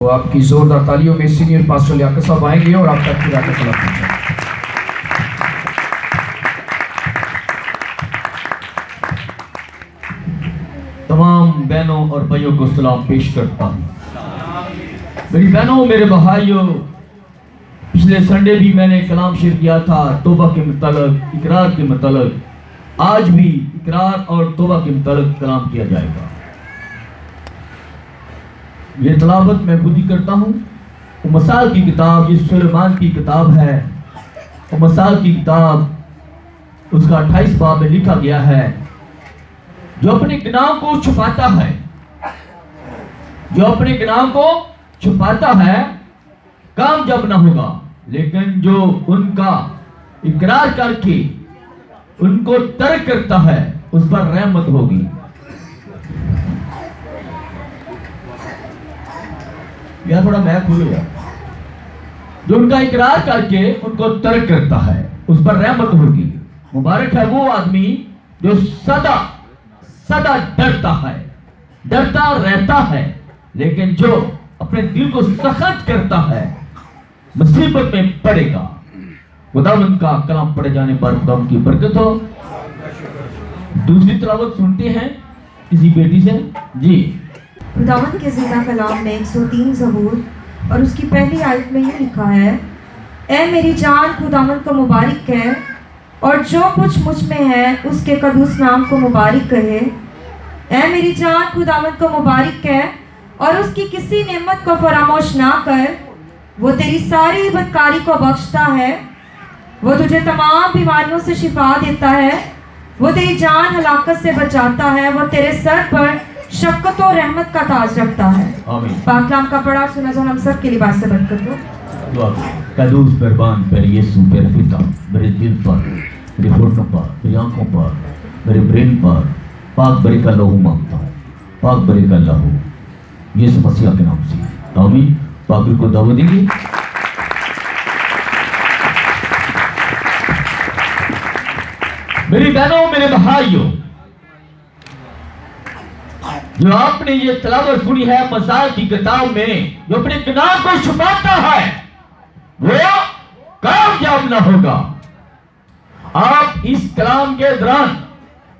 तो आपकी जोरदार तालियों में सीनियर पास्टर लियाकत साहब आएंगे और आप तक पूरा का सलाम पहुंचाएंगे। तमाम बहनों और भाइयों को सलाम पेश करता हूँ। मेरी बहनों, मेरे भाइयों, पिछले संडे भी मैंने कलाम शेयर किया था तौबा के मुतालिक, इकरार के मुतालिक। आज भी इकरार और तौबा के मुतालिक कलाम किया जाएगा। ये तलावत मैं खुद ही करता हूँ। मसाल की किताब, ये सुलेमान की किताब है। मसाल की किताब उसका 28 बाब में लिखा गया है, जो अपने गुनाह को छुपाता है, जो अपने गुनाह को छुपाता है कामयाब ना होगा, लेकिन जो उनका इकरार करके उनको तर्क करता है उस पर रहमत होगी। यह थोड़ा मैं खुल गया। जो उनका इकरार करके उनको तर्क करता है उस पर रहमत होगी। मुबारक है वो आदमी जो सदा सदा डरता है, डरता रहता है, लेकिन जो अपने दिल को सख्त करता है मुसीबत में पड़ेगा। खुदावंद का कलाम पढ़े जाने पर खुदावंद की बरकत हो। दूसरी तलावत सुनते हैं किसी बेटी से जी। खुदावंद के ज़िंदा कलाम में 103 ज़बूर और उसकी पहली आयत में ये लिखा है, ऐ मेरी जान खुदावंद को मुबारक कह, और जो कुछ मुझ में है उसके कदूस नाम को मुबारक कहे। ऐ मेरी जान खुदावंद को मुबारक कह और उसकी किसी नेमत को फरामोश ना कर। वो तेरी सारी बदकारी को बख्शता है, वो तुझे तमाम बीमारियों से शिफा देता है, वो तेरी जान हलाकत से बचाता है, वो तेरे सर पर शफ़क़त और रहमत का ताज रखता है। आमीन। पाक कलाम का पढ़ा सुना जो हम सब के लिबास से बरकत हो। दुआ कदूस कुर्बान पर यीशु मेरे पिता, मेरे दिल पर, मेरे होठों पर, मेरी आंखों पर, मेरे ब्रेन पर पाक बरी का लहू मांगता हूँ, पाक बरी का लहू यीशु मसीह के नाम से। आमीन। पाक को दावत देंगे। मेरी बहनों, मेरे भाइयों, जो आपने ये तलावत सुनी है मसाल की किताब में, जो अपने गुनाह को छुपाता है वो कामयाब ना होगा। आप इस कलाम के दौरान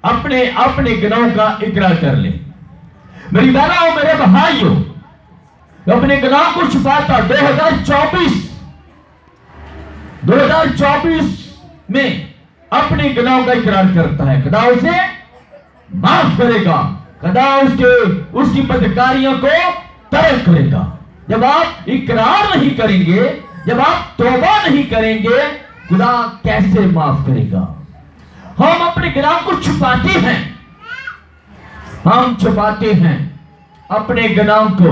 अपने अपने गुनाहों का इकरार कर लें। मेरी बहनों, मेरे भाइयों, जो अपने गुनाह को छुपाता 2024 में अपने गुनाहों का इकरार करता है, खुदा उसे माफ करेगा, खुदा उसकी बदकारियों को तर्क करेगा। जब आप इकरार नहीं करेंगे, जब आप तौबा नहीं करेंगे, खुदा कैसे माफ करेगा। हम अपने गुनाह को छुपाते हैं, हम छुपाते हैं अपने गुनाह को।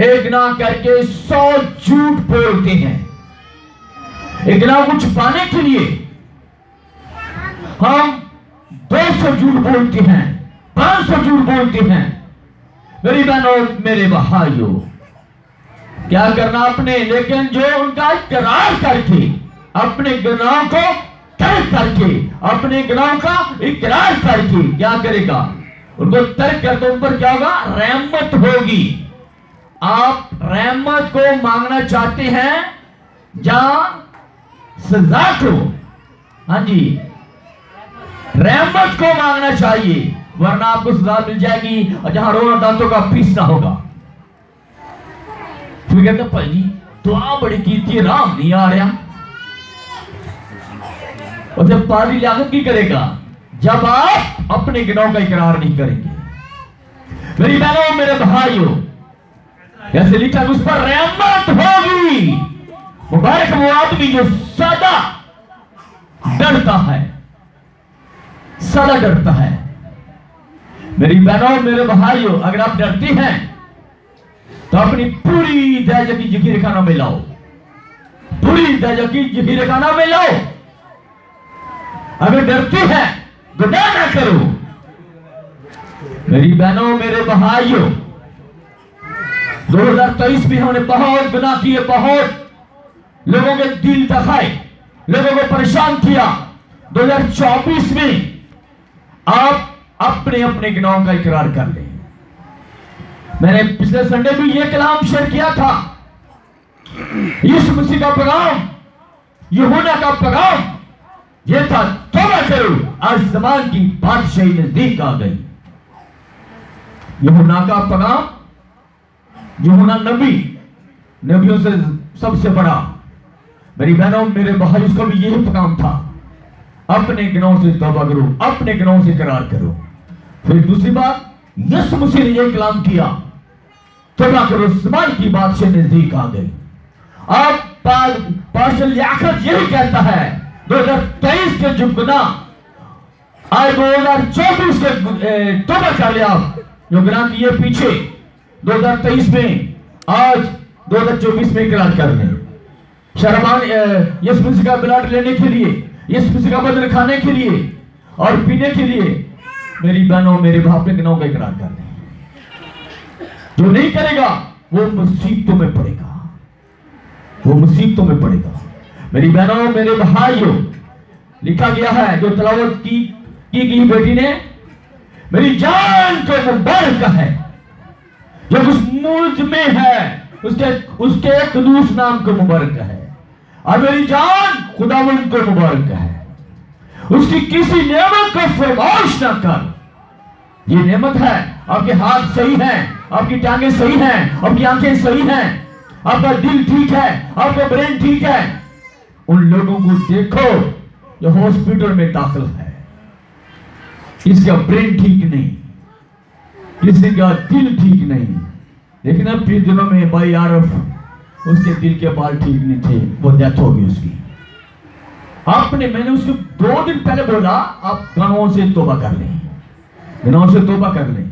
एक गुनाह करके 100 झूठ बोलते हैं। एक गुनाह को छुपाने के लिए हम 200 झूठ बोलते हैं, 500 झूठ बोलते हैं। मेरी बहनों, मेरे भाइयों, क्या करना आपने, लेकिन जो उनका इकरार करके, अपने गुनाह को तर्क करके, अपने गुनाह का इकरार करके क्या करेगा, उनको तर्क करके उन पर क्या होगा, रहमत होगी। आप रहमत को मांगना चाहते हैं जहां सजा को, हाँ जी, रहमत को मांगना चाहिए, वरना आपको सजा मिल जाएगी और जहां रोना दांतों का पीसना होगा। फिर कहते भाई जी दुआ बड़ी कीती, राम नहीं आ रहा। और जब पारी लागत की करेगा, जब आप अपने गुनाहों का इकरार नहीं करेंगे। मेरी बहनों, मेरे भाइयों, ऐसे लिखा उस पर रहमत होगी। मुबारक वो आदमी जो सदा डरता है, सदा डरता है। मेरी बहनों, मेरे भाइयों, अगर आप डरते हैं तो अपनी पूरी दर्जा की जखीरे खाना में लाओ, पूरी दर्जा की जखीरे खाना में लाओ। अगर डरते हैं गुनाह ना करो। मेरी बहनों, मेरे भाइयों, 2023 में हमने बहुत गुनाह किए, बहुत लोगों के दिल दखाए, लोगों को परेशान किया। 2024 में आप अपने अपने गुनाहों का इकरार कर लें। मैंने पिछले संडे भी ये कलाम शेयर किया था। यीशु मसीह का पैगाम, यूहन्ना का पैगाम ये था, तौबा करो, आज ज़मान की बादशाही नजदीक आ गई। यूहन्ना का पैगाम, यूहन्ना नबी, नबियों से सबसे बड़ा, मेरी बहनों मेरे भाई, उसका भी यही पैगाम था, अपने गुनाहों से तौबा करो, अपने गुनाहों से इकरार करो। फिर दूसरी बात, यीशु मसीह ने यह कलाम किया, तौबा करो, ज़मान की बादशाही नजदीक आ गई। अब पास्टर याकूब यही कहता है, 2023 के जो गुनाह आज 2024 के तौबा कर लिया, जो गुनाह किए पीछे 2023 में, आज 2024 में इकरार कर लें। शर्मान यीशु मसीह का ब्लड लेने के लिए, यीशु मसीह का बदन खाने के लिए और पीने के लिए, मेरी बहनों मेरे बाप ने गुनाहों का इकरार कर लें। जो नहीं करेगा वो मुसीबतों में पड़ेगा, वो मुसीबतों में पड़ेगा। मेरी बहनों मेरे भाइयों, लिखा गया है, जो तलावत की बेटी ने, मेरी जान को मुबारक है जो कुछ मुझ में है, उसके कुदूस नाम को मुबारक है। और मेरी जान खुदावंद को मुबारक है, उसकी किसी नेमत को फरमाइश ना कर। ये नेमत है, आपके हाथ सही हैं, आपकी टांगें सही हैं, आपकी आंखें सही हैं, आपका दिल ठीक है, आपका ब्रेन ठीक है। उन लोगों को देखो जो हॉस्पिटल में दाखिल है, इसका ब्रेन ठीक नहीं, किसी का दिल ठीक नहीं। लेकिन अब पिछले दिनों में भाई आरफ, उसके दिल के बाल ठीक नहीं थे, वो डेथ हो गई उसकी। मैंने उसको 2 दिन पहले बोला, आप गुनाहों से तौबा कर लें, गुनाहों से तौबा कर लें,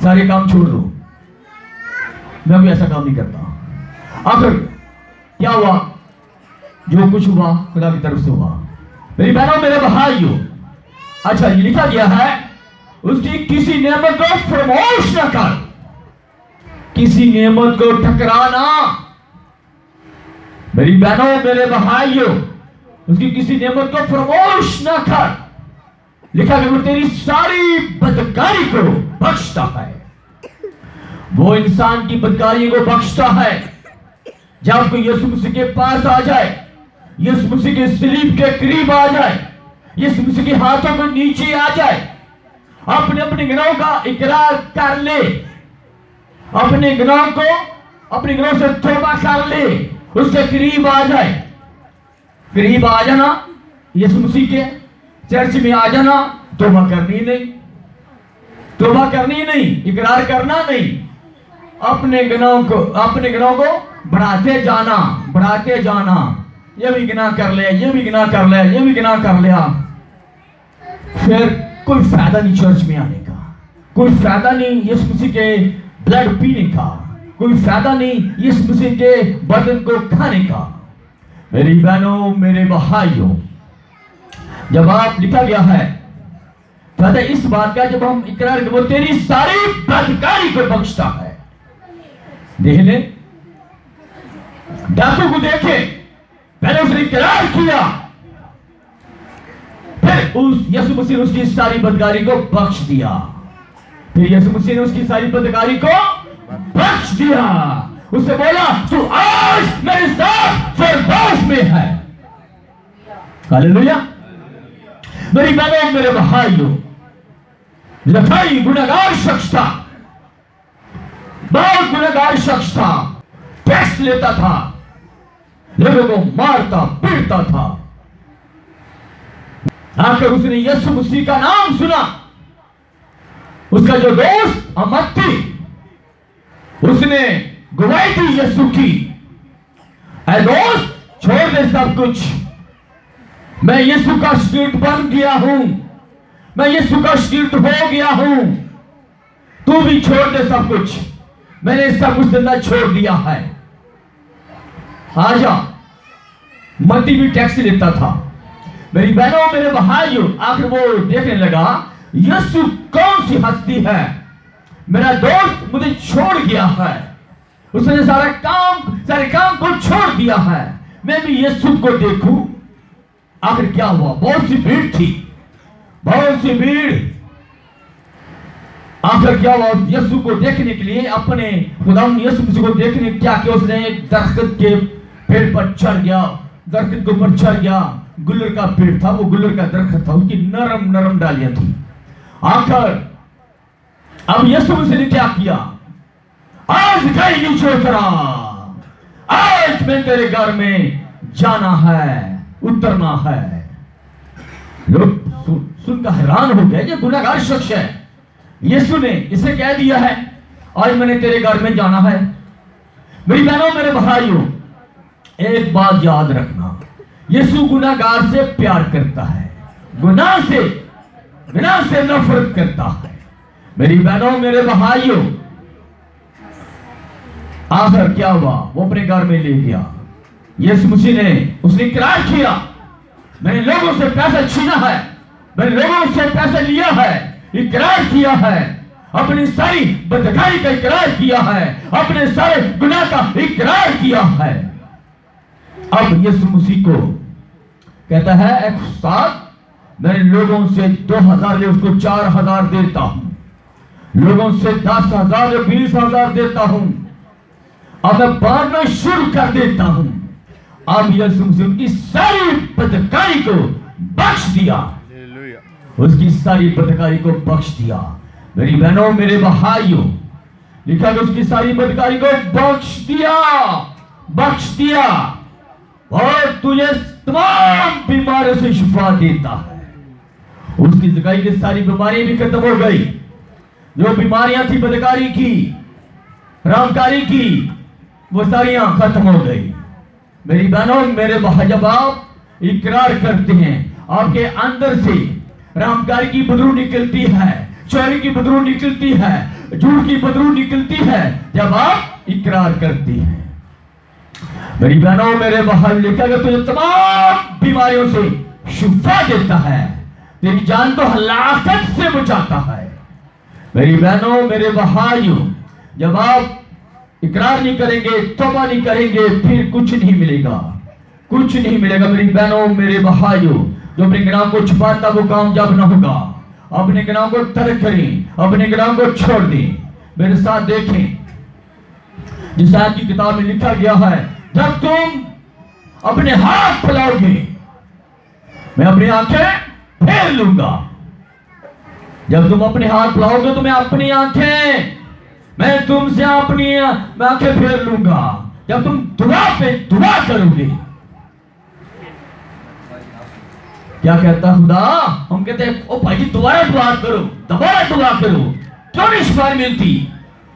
सारे काम छोड़ दो। मैं भी ऐसा काम नहीं करता। आखिर क्या हुआ? जो कुछ हुआ खुदा की तरफ से हुआ। मेरी बहनों मेरे भाइयों, अच्छा ये लिखा गया है, उसकी किसी नेमत को फरमाइश न कर, किसी नेमत को ठकराना। मेरी बहनों मेरे भाइयों, उसकी किसी नेमत को फरमाइश न कर। लिखा गया वो तेरी सारी बदकारी को बख्शता है। वो इंसान की बदकारी को बख्शता है जब कोई यीशु मसीह के पास आ जाए, यीशु मसीह के सलीब के करीब आ जाए, यीशु मसीह के हाथों के नीचे आ जाए, अपने अपने गुनाहों का इकरार कर ले, अपने गुनाहों को, अपने गुनाहों से तौबा कर ले, उसके करीब आ जाए। करीब आ जाना, यीशु मसीह के चर्च में आ जाना, तौबा करनी नहीं, तौबा करनी नहीं, इकरार करना नहीं, अपने गुनाहों को बढ़ाते जाना, बढ़ाते जाना। ये भी गुनाह कर लिया, ये भी गुनाह कर लिया, ये भी गुनाह कर लिया। फिर कोई फायदा नहीं चर्च में आने का, कोई फायदा नहीं यीशु मसीह के ब्लड पीने का, कोई फायदा नहीं यीशु मसीह के बदन को खाने का। मेरी बहनों मेरे भाइयों, जब आप लिखा गया है फायदा इस बात का, जब हम इकरार करें, वो तेरी सारी बदकारी को बख्शता है। देख ले, डाकू को देखे, पहले उसने इकरार किया, फिर उस यीशु मसीह ने उसकी सारी बदकारी को बख्श दिया। फिर यीशु मसीह ने उसकी सारी बदकारी को बख्श दिया। उससे बोला तू आज मेरे साथ फिरदौस में है। हालेलुया। मेरी बहनों मेरे भाइयों, जक्कई गुनहगार शख्स था, बहुत गुनहगार शख्स था, टैक्स लेता था, लोगों को मारता पीटता था। आखिर उसने यीशु मसीह का नाम सुना। उसका जो दोस्त अमत्ती, उसने गवाही दी यीशु की, ऐ दोस्त छोड़ दे सब कुछ, मैं यीशु का शिष्य बन गया हूं, मैं यीशु का शिष्य हो गया हूं, तू भी छोड़ दे सब कुछ, मैंने सब कुछ धंधा छोड़ दिया है, आजा। मत्ती भी टैक्स लेता था। मेरी बहनों मेरे भाइयों, आखिर वो देखने लगा यीशु कौन सी हस्ती है, मेरा दोस्त मुझे छोड़ गया है, उसने सारे काम को छोड़ दिया है, मैं भी यीशु को देखूं। आखिर क्या हुआ? बहुत सी भीड़ थी, बहुत सी भीड़। आखिर क्या हुआ, यीशु को देखने के लिए, अपने खुदा यीशु मसीह को देखने क्या किया उसने, एक दरख्त के पेड़ पर चढ़ गया, दरख्त के ऊपर चढ़ गया। गुल्लर का पेड़ था, वो गुल्लर का दरख्त था, उसकी नरम नरम डालियां थी। आखिर अब यीशु मसीह ने क्या किया, आज कहीं नीचे उतरा, आज मैं तेरे घर में जाना है, उतरना है। लोग सुनकर हैरान हो गए, ये गुनहगार शख्स है, यीशु ने इसे कह दिया है आज मैंने तेरे घर में जाना है। मेरी बहनों मेरे भाइयों, एक बात याद रखना, यीशु गुनहगार से प्यार करता है, गुनाह से नफरत करता है। मेरी बहनों मेरे भाइयों, आखिर क्या हुआ, वो अपने घर में ले गया। यीशु मसीह ने उसने इकरार किया, मैंने लोगों से पैसा छीना है, मैंने लोगों से पैसा लिया है, इकरार किया है, अपनी सारी बदकारी का इकरार किया है, अपने सारे गुनाह का इकरार किया है। अब यीशु मसीह को कहता है, एक उस्ताद, मैंने लोगों से 2000 ले उसको 4000 देता हूं, लोगों से 10,000 या 20,000 देता हूं, अब मैं बांटना शुरू कर देता हूं। अब यीशु मसीह उनकी सारी बदकारी को बख्श दिया, उसकी सारी बदकारी को बख्श दिया। मेरी बहनों मेरे भाइयों, लिखा कि उसकी सारी बदकारी को बख्श दिया और तुझे तमाम बीमारियों से शिफा देता है। उसकी जिंदगी की सारी बीमारियां भी खत्म हो गई, जो बीमारियां थी बदकारी की, हरामकारी की, वो सारियां खत्म हो गई। मेरी बहनों मेरे भाई, जब आप इकरार करते हैं, आपके अंदर से हरामकारी की बदबू निकलती है, चोरी की बदबू निकलती है, झूठ की बदबू निकलती है, जब आप इकरार करती हैं। मेरी बहनों मेरे भाई, लिखा गया तुझे तमाम बीमारियों से शिफा देता है, तेरी जान को हलाकत से बचाता है। मेरी बहनों मेरे भाइयों, जब आप इकरार नहीं करेंगे, तौबा नहीं करेंगे, फिर कुछ नहीं मिलेगा, कुछ नहीं मिलेगा। मेरी बहनों मेरे भाइयों, जो अपने गुनाह को छुपाता वो कामयाब ना होगा। अपने गुनाह को तर्क करें, अपने गुनाह को छोड़ दें। मेरे साथ देखें, जिस आयत की किताब में लिखा गया है, जब तुम अपने हाथ फैलाओगे मैं अपनी आंखें फेर लूंगा। जब तुम अपने हाथ फैलाओगे तो मैं अपनी आंखें, मैं तुमसे अपनी आंखें फेर लूंगा। जब तुम दुआ पे दुआ करोगे, क्या कहता खुदा, हम कहते हैं ओ भाई जी दोबारा दुआ करो, दोबारा दुआ करो, क्यों नहीं शिफा मिलती,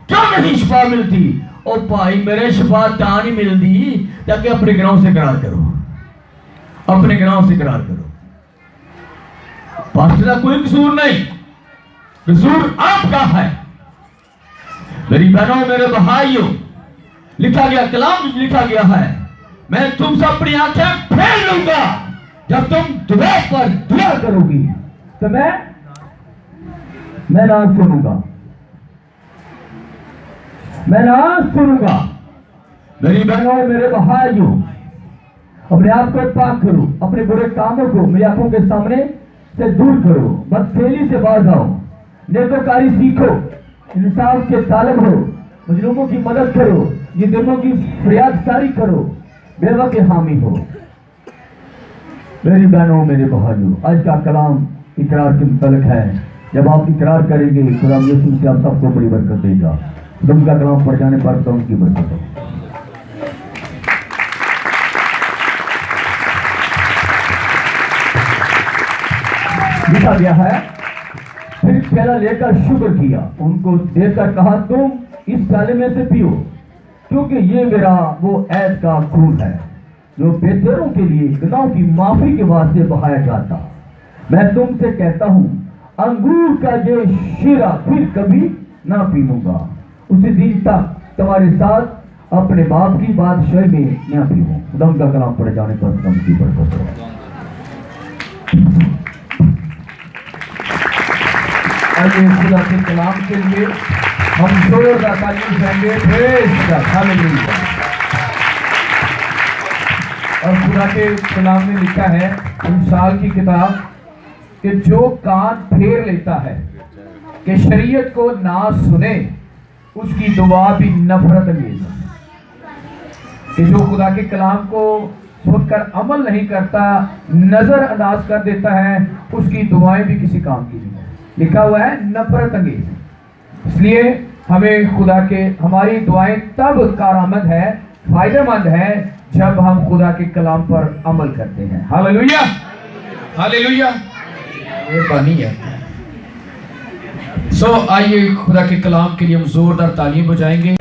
क्यों नहीं शिफा मिलती? ओ भाई मेरे शिफा क्या नहीं मिलती, ताकि अपने गुनाहों से इकरार करो, अपने गुनाहों से इकरार करो। पास्टर का कोई कसूर नहीं, कसूर आपका है। मेरी बहनों मेरे भाइयों, लिखा गया, कलाम में लिखा गया है, मैं तुमसे अपनी आंखें फेर लूंगा जब तुम दुआ पर दुआ करोगी, तो मैं ना सुनूंगा, मैं ना सुनूंगा। मेरी बहनों मेरे भाइयों, अपने आप को पाक करो, अपने बुरे कामों को मेरी आंखों के सामने से दूर करो, बदफेली से बाज आओ, नेकोकारी सीखो, इंसाफ के तालब हो, मजलूमों की मदद करो, यतीमों की फरियाद सारी करो, बेवा के हामी हो। मेरी बहनों मेरे भाइयों, आज का कलाम इकरार के मुतालिक है। जब आप इकरार करेंगे, खुदा यीशु से आप सबको बड़ी बरकत देगा। खुदा का कलाम पढ़ जाने पर तो उनकी बरकत हो। लिखा गया है, फिर प्याला लेकर शुक्र किया, उनको देकर कहा तुम इस प्याले में से पियो, क्योंकि ये मेरा वो ऐद का खून है जो बेचारों के लिए गुनाहों की माफी के वास्ते बहाया जाता। मैं तुमसे कहता हूं, अंगूर का ये शीरा फिर कभी ना पीऊंगा, उसी दिन तक तुम्हारे साथ अपने बाप की बादशाही में ना पीऊं। खुदा का कलाम पढ़े जाने पर तुम की बरकत हो। आइए खुदा के कलाम के लिए हम जोरदार तालियां देंगे। Praise God, hallelujah. और खुदा के कलाम में लिखा है इंसाल की किताब कि जो कान फेर लेता है कि शरीयत को ना सुने उसकी दुआ भी नफरत अंगेज है। कि जो खुदा के कलाम को सुनकर अमल नहीं करता, नजरअंदाज कर देता है, उसकी दुआएं भी किसी काम की नहीं है। लिखा हुआ है नफरत अंगेज। इसलिए हमें खुदा के हमारी दुआएं तब कारआमद है, फायदेमंद है, जब हम खुदा के कलाम पर अमल करते हैं। हालेलुया, हालेलुया, मेहरबानी है। आइए खुदा के कलाम के लिए हम जोरदार तालियां बजाएंगे।